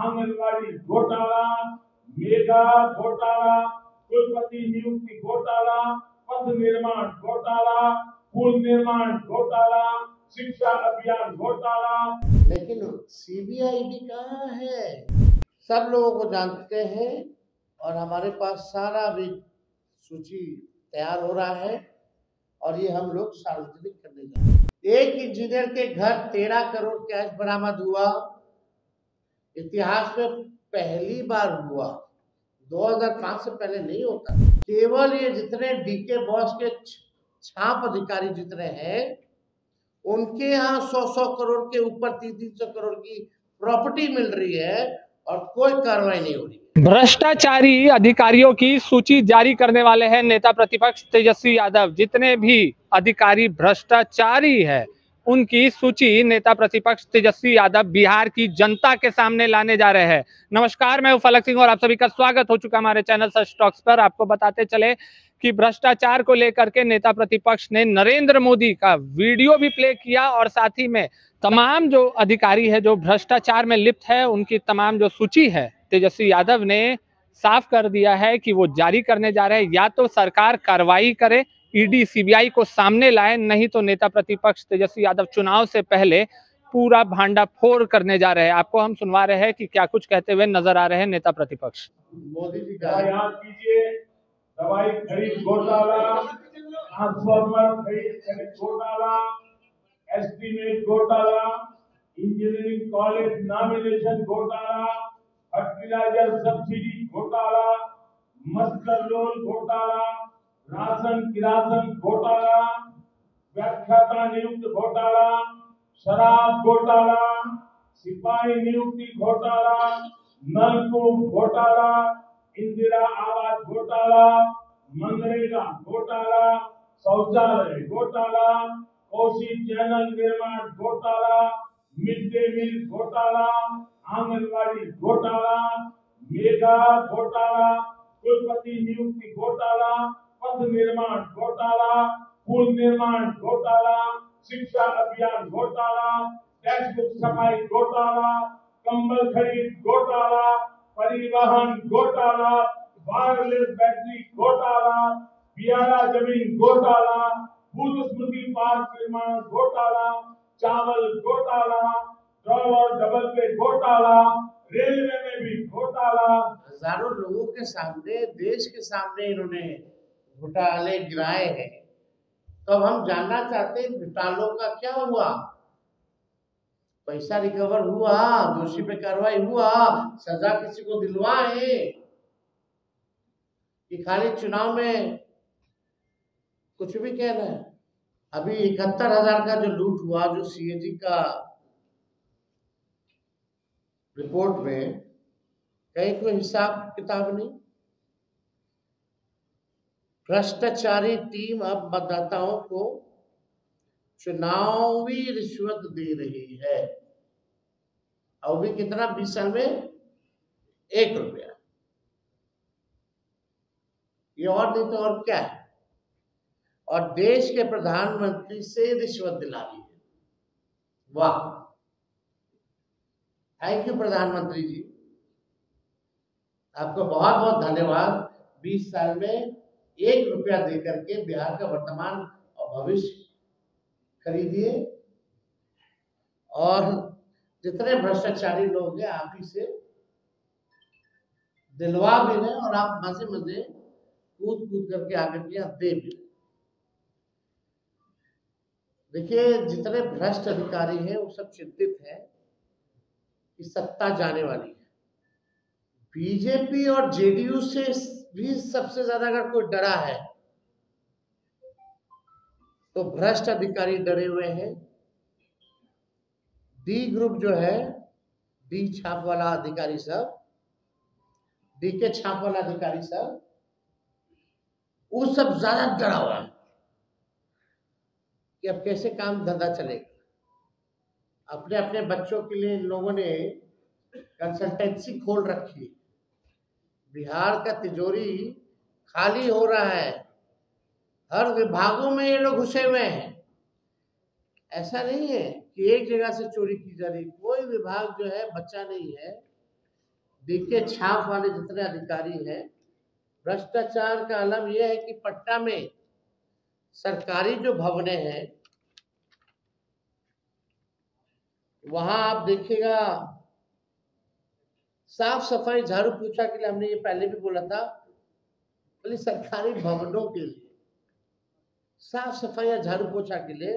आंगनवाड़ी घोटाला, मेगा घोटाला, कुलपति नियुक्ति घोटाला, पथ निर्माण घोटाला, पुल निर्माण घोटाला, शिक्षा अभियान घोटाला। लेकिन सीबीआईडी कहाँ है? सब लोगों को जानते हैं और हमारे पास सारा भी सूची तैयार हो रहा है और ये हम लोग सार्वजनिक करने जा रहे हैं। एक इंजीनियर के घर 13 करोड़ कैश बरामद हुआ। इतिहास में पहली बार हुआ, 2005 से पहले नहीं होता। केवल ये जितने डीके बॉस के छाप अधिकारी जितने हैं उनके यहाँ 100 करोड़ के ऊपर 300 करोड़ की प्रॉपर्टी मिल रही है और कोई कार्रवाई नहीं हो रही। भ्रष्टाचारी अधिकारियों की सूची जारी करने वाले हैं नेता प्रतिपक्ष तेजस्वी यादव। जितने भी अधिकारी भ्रष्टाचारी है उनकी सूची नेता प्रतिपक्ष तेजस्वी यादव बिहार की जनता के सामने लाने जा रहे हैं। नमस्कार, मैं हूं फलक सिंह और आप सभी का स्वागत हो चुका हमारे चैनल सच टॉक्स पर। आपको बताते चले कि भ्रष्टाचार को लेकर के नेता प्रतिपक्ष ने नरेंद्र मोदी का वीडियो भी प्ले किया और साथ ही में तमाम जो अधिकारी है जो भ्रष्टाचार में लिप्त है उनकी तमाम जो सूची है तेजस्वी यादव ने साफ कर दिया है कि वो जारी करने जा रहे हैं। या तो सरकार कार्रवाई करे, ईडी सीबीआई को सामने लाए, नहीं तो नेता प्रतिपक्ष तेजस्वी यादव चुनाव से पहले पूरा भांडाफोड़ करने जा रहे हैं। आपको हम सुनवा रहे हैं कि क्या कुछ कहते हुए नजर आ रहे हैं नेता प्रतिपक्ष। मोदी जी का याद कीजिए, दवाई खरीद घोटाला, ट्रांसफार्मर खरीद घोटाला, एस्टीमेट घोटाला, इंजीनियरिंग कॉलेज नॉमिनेशन घोटाला, फर्टिलाइजर सब्सिडी घोटाला, मस्टर लोन घोटाला, राशन किरासन घोटाला, व्याख्याता नियुक्त घोटाला, शराब घोटाला, सिपाही नियुक्ति घोटाला, नलकूप घोटाला, इंदिरा आवास घोटाला, मनरेगा घोटाला, शौचालय घोटाला, कोसी चैनल निर्माण घोटाला, मिड डे मील घोटाला, आंगनवाड़ी घोटाला, मेगा घोटाला, कुलपति नियुक्ति घोटाला, पथ निर्माण घोटाला, पुल निर्माण घोटाला, शिक्षा अभियान घोटाला, टेक्स्ट बुक छपाई घोटाला, कंबल खरीद घोटाला, परिवहन घोटाला, वायरलेस बैटरी घोटाला, बियारा जमीन घोटाला, भूत स्मृति पार्क निर्माण घोटाला, चावल घोटाला, डबल और डबल पे घोटाला, रेलवे में भी घोटाला। हजारों लोगों के सामने, देश के सामने इन्होंने घोटाले गिराए हैं। तो अब हम जानना चाहते हैं घोटालों का क्या हुआ। पैसा रिकवर हुआ, दोषी पे कार्रवाई हुआ, सजा किसी को दिलवाए कि खाली चुनाव में कुछ भी कहना है। अभी 71,000 का जो लूट हुआ, जो सीएजी का रिपोर्ट में कहीं कोई हिसाब किताब नहीं। भ्रष्टाचारी टीम अब मतदाताओं को चुनावी रिश्वत दे रही है। और भी कितना, 20 साल में 1 रुपया। ये और नहीं तो और क्या है। और देश के प्रधानमंत्री से रिश्वत दिला रही है। वाह, थैंक यू प्रधानमंत्री जी, आपको बहुत बहुत धन्यवाद। 20 साल में 1 रुपया देकर के बिहार का वर्तमान और भविष्य खरीदिए। और जितने भ्रष्टाचारी लोग हैं आप ही से दिलवा भी रहे और आप मजे मजे कूद कूद करके आकर के यहाँ दे भी रहे। देखिए, जितने भ्रष्ट अधिकारी हैं वो सब चिंतित हैं कि सत्ता जाने वाली है। बीजेपी और जेडीयू से भी सबसे ज्यादा अगर कोई डरा है तो भ्रष्ट अधिकारी डरे हुए हैं। डी ग्रुप जो है, डी छाप वाला अधिकारी सब, डी के छाप वाला अधिकारी सब, वो सब ज्यादा डरा हुआ है कि अब कैसे काम धंधा चलेगा। अपने अपने बच्चों के लिए इन लोगों ने कंसल्टेंसी खोल रखी है। बिहार का तिजोरी खाली हो रहा है, हर विभागों में ये लोग घुसे हुए हैं। ऐसा नहीं है कि एक जगह से चोरी की जा रही, कोई विभाग जो है बच्चा नहीं है डीके छाप वाले जितने अधिकारी हैं, भ्रष्टाचार का आलम यह है कि पटना में सरकारी जो भवनें हैं वहां आप देखिएगा साफ सफाई झाड़ू पोछा के लिए, हमने ये पहले भी बोला था, बोले सरकारी भवनों के लिए साफ सफाई या झाड़ू पोछा के लिए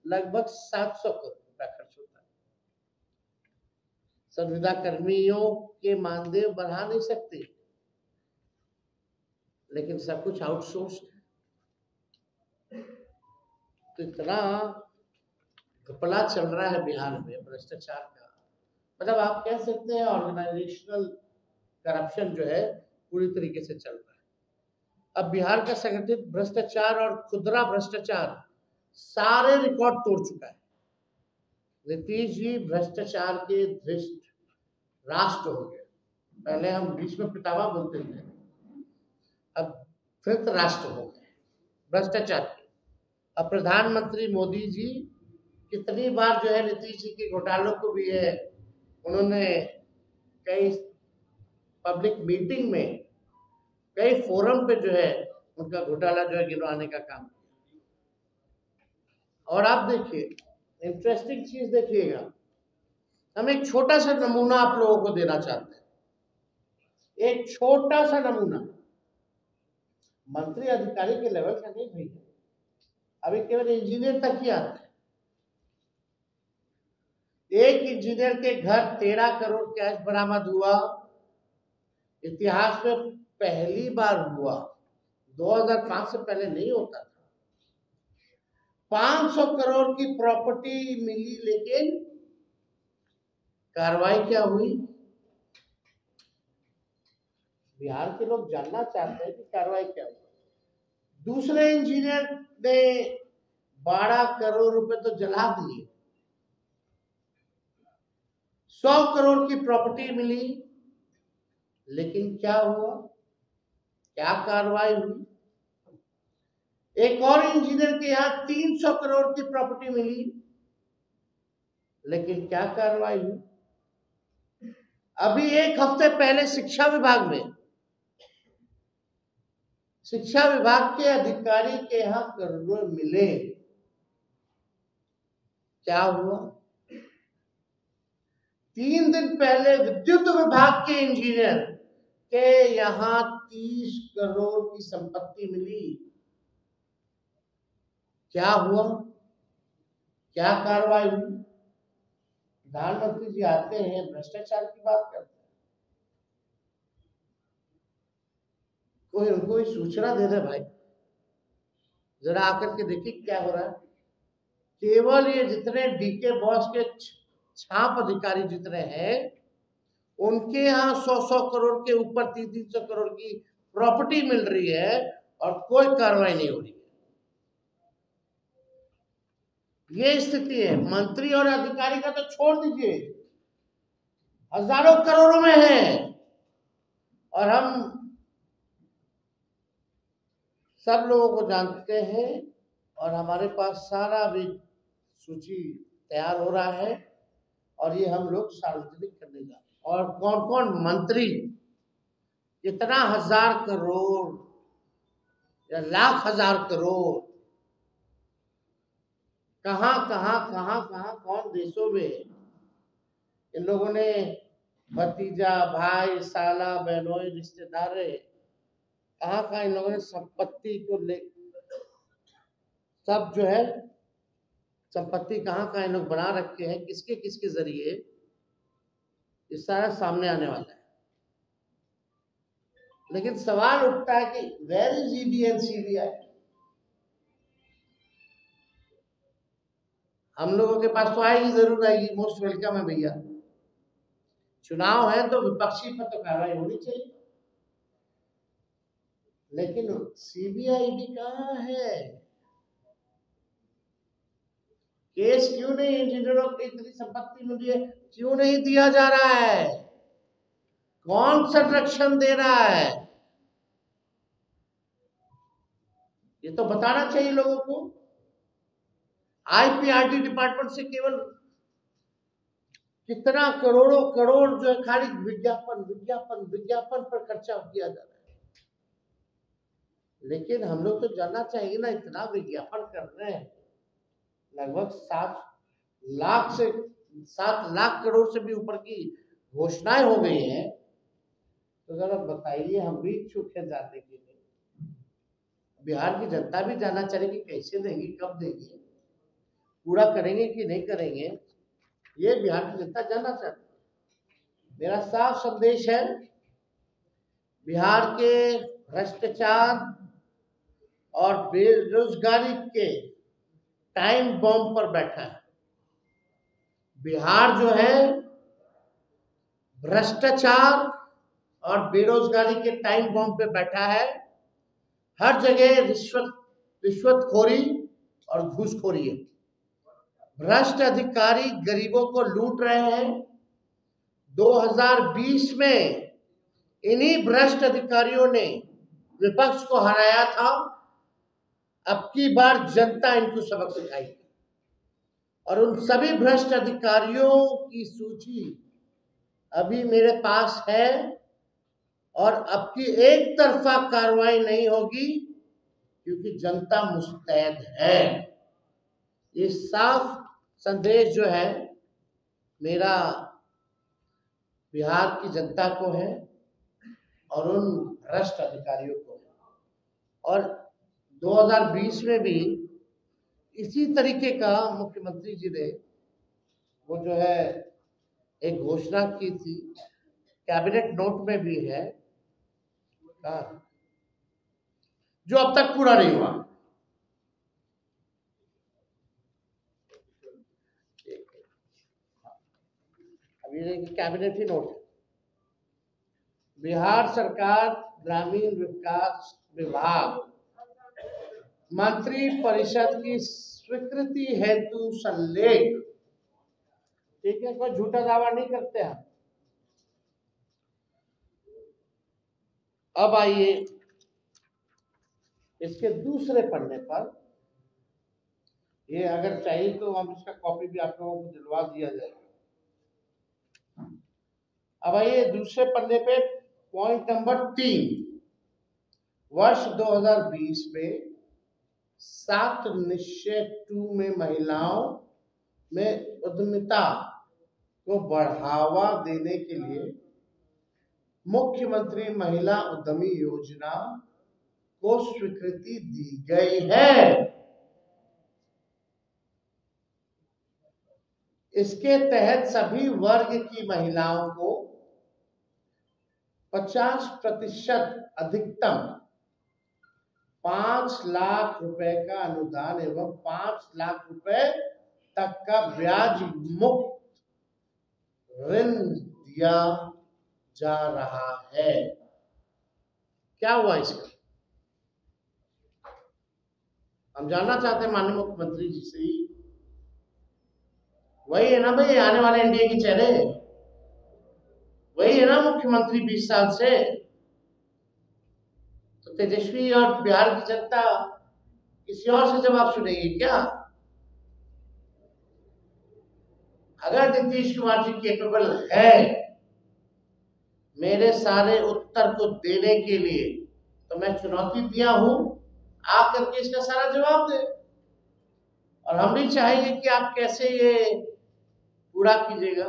लगभग 700 करोड़ रुपया खर्च होता है। संविदा कर्मियों के मानदेय बढ़ा नहीं सकते, लेकिन सब कुछ आउटसोर्स है। तो इतना घपला चल रहा है बिहार में भ्रष्टाचार का, मतलब आप कह सकते हैं ऑर्गेनाइजेशनल करप्शन जो है पूरी तरीके से चल रहा है। अब बिहार का संगठित भ्रष्टाचार और खुदरा भ्रष्टाचार सारे रिकॉर्ड तोड़ चुका है। नीतीश जी भ्रष्टाचार के धृष्ट राष्ट्र हो गए। पहले हम बीच में पितामह बोलते थे, अब फिर राष्ट्र हो गए भ्रष्टाचार के। अब प्रधानमंत्री मोदी जी कितनी बार जो है नीतीश जी के घोटालों को भी है, उन्होंने कई पब्लिक मीटिंग में, कई फोरम पे जो है उनका घोटाला जो है गिनवाने का काम किया। और आप देखिए इंटरेस्टिंग चीज देखिएगा, हम एक छोटा सा नमूना आप लोगों को देना चाहते हैं, एक छोटा सा नमूना, मंत्री अधिकारी के लेवल का नहीं भैया, अभी केवल इंजीनियर तक ही आता है। एक इंजीनियर के घर 13 करोड़ कैश बरामद हुआ, इतिहास में पहली बार हुआ, 2005 से पहले नहीं होता था। 500 करोड़ की प्रॉपर्टी मिली, लेकिन कार्रवाई क्या हुई? बिहार के लोग जानना चाहते हैं कि कार्रवाई क्या हुई। दूसरे इंजीनियर ने 12 करोड़ रुपए तो जला दिए, 100 करोड़ की प्रॉपर्टी मिली, लेकिन क्या हुआ? क्या कार्रवाई हुई? एक और इंजीनियर के यहाँ 300 करोड़ की प्रॉपर्टी मिली, लेकिन क्या कार्रवाई हुई? अभी एक हफ्ते पहले शिक्षा विभाग में, शिक्षा विभाग के अधिकारी के यहाँ करोड़ों मिले, क्या हुआ? 3 दिन पहले विद्युत विभाग के इंजीनियर के यहाँ 30 करोड़ की संपत्ति मिली, क्या हुआ? क्या कार्रवाई हुई? प्रधानमंत्री जी आते हैं, भ्रष्टाचार की बात करते हैं, कोई उनको सूचना दे दे भाई, जरा आकर के देखिए क्या हो रहा है। केवल ये जितने डीके बॉस के छाप अधिकारी जितने हैं, उनके यहाँ 100 करोड़ के ऊपर 300 करोड़ की प्रॉपर्टी मिल रही है और कोई कार्रवाई नहीं हो रही है। ये स्थिति है। मंत्री और अधिकारी का तो छोड़ दीजिए, हजारों करोड़ों में है, और हम सब लोगों को जानते हैं, और हमारे पास सारा भी सूची तैयार हो रहा है, और ये हम लोग सार्वजनिक करने जा रहे हैं। और कौन कौन मंत्री कितना हजार करोड़ या लाख हजार करोड़ कहां कौन देशों में इन लोगों ने भतीजा, भाई, साला, बहनोई, रिश्तेदार, कहां इन लोगों ने संपत्ति को ले, सब जो है संपत्ति कहां इन लोग बना रखे हैं, किसके किसके जरिए, ये सारा सामने आने वाला है। लेकिन सवाल उठता है कि where is ED and CBI? हम लोगों के पास तो आएगी, जरूर आएगी, मोस्ट वेलकम है भैया। चुनाव है तो विपक्षी पर तो कार्रवाई होनी चाहिए, लेकिन सीबीआई ईडी कहाँ है? केस क्यों नहीं, इंजीनियरों की इतनी संपत्ति मिली है, क्यों नहीं दिया जा रहा है? कौन संरक्षण दे रहा है? ये तो बताना चाहिए लोगों को। आईपीआरडी डिपार्टमेंट से केवल कितना करोड़ों करोड़ जो है खाली विज्ञापन विज्ञापन विज्ञापन पर खर्चा किया जा रहा है। लेकिन हम लोग तो जानना चाहिए ना, इतना विज्ञापन कर रहे हैं, लगभग 7 लाख करोड़ से भी ऊपर की घोषणाएं हो गई हैं। तो जरा बताइए, हम भी इच्छुक है जानने के लिए, बिहार की जनता भी जानना चाहिए कि कैसे देंगे, कब देंगे, पूरा करेंगे कि नहीं करेंगे, ये बिहार की जनता जानना चाहती है। मेरा साफ संदेश है, बिहार के भ्रष्टाचार और बेरोजगारी के टाइम बॉम्ब पर बैठा है। बिहार जो है भ्रष्टाचार और बेरोजगारी के टाइम बॉम्ब पे बैठा है। हर जगह रिश्वतखोरी और घूसखोरी है। भ्रष्ट अधिकारी गरीबों को लूट रहे हैं। 2020 में इन्हीं भ्रष्ट अधिकारियों ने विपक्ष को हराया था। अब की बार जनता इनको सबक सिखाएगी और उन सभी भ्रष्ट अधिकारियों की सूची अभी मेरे पास है और अब की एक तरफा कार्रवाई नहीं होगी, क्योंकि जनता मुस्तैद है। ये साफ संदेश जो है मेरा बिहार की जनता को है और उन भ्रष्ट अधिकारियों को है। और 2020 में भी इसी तरीके का मुख्यमंत्री जी ने वो जो है एक घोषणा की थी, कैबिनेट नोट में भी है, जो अब तक पूरा नहीं हुआ। अभी कैबिनेट ही नोट है। बिहार सरकार ग्रामीण विकास विभाग मंत्री परिषद की स्वीकृति हेतु संलेख, ठीक है, कोई झूठा दावा नहीं करते हैं। अब आइए इसके दूसरे पन्ने पर, ये अगर चाहिए तो हम इसका कॉपी भी आप लोगों को दिलवा दिया जाएगा। अब आइए दूसरे पन्ने पे पॉइंट नंबर 3, वर्ष 2020 में 7 निश्चय 2 में महिलाओं में उद्यमिता को बढ़ावा देने के लिए मुख्यमंत्री महिला उद्यमी योजना को स्वीकृति दी गई है। इसके तहत सभी वर्ग की महिलाओं को 50% अधिकतम 5 लाख रुपए का अनुदान एवं 5 लाख रुपए तक का ब्याज मुक्त ऋण दिया जा रहा है। क्या हुआ इसका? हम जानना चाहते हैं माननीय मुख्यमंत्री जी से ही। वही है ना भाई आने वाले एनडीए के चेहरे, वही है ना मुख्यमंत्री 20 साल से। तो तेजस्वी और बिहार की जनता किसी और से जवाब सुनेगी क्या? अगर नीतीश कुमार जी कैपेबल है मेरे सारे उत्तर को देने के लिए, तो मैं चुनौती दिया हूं, आप करके इसका सारा जवाब दें। और हम भी चाहेंगे कि आप कैसे ये पूरा कीजिएगा।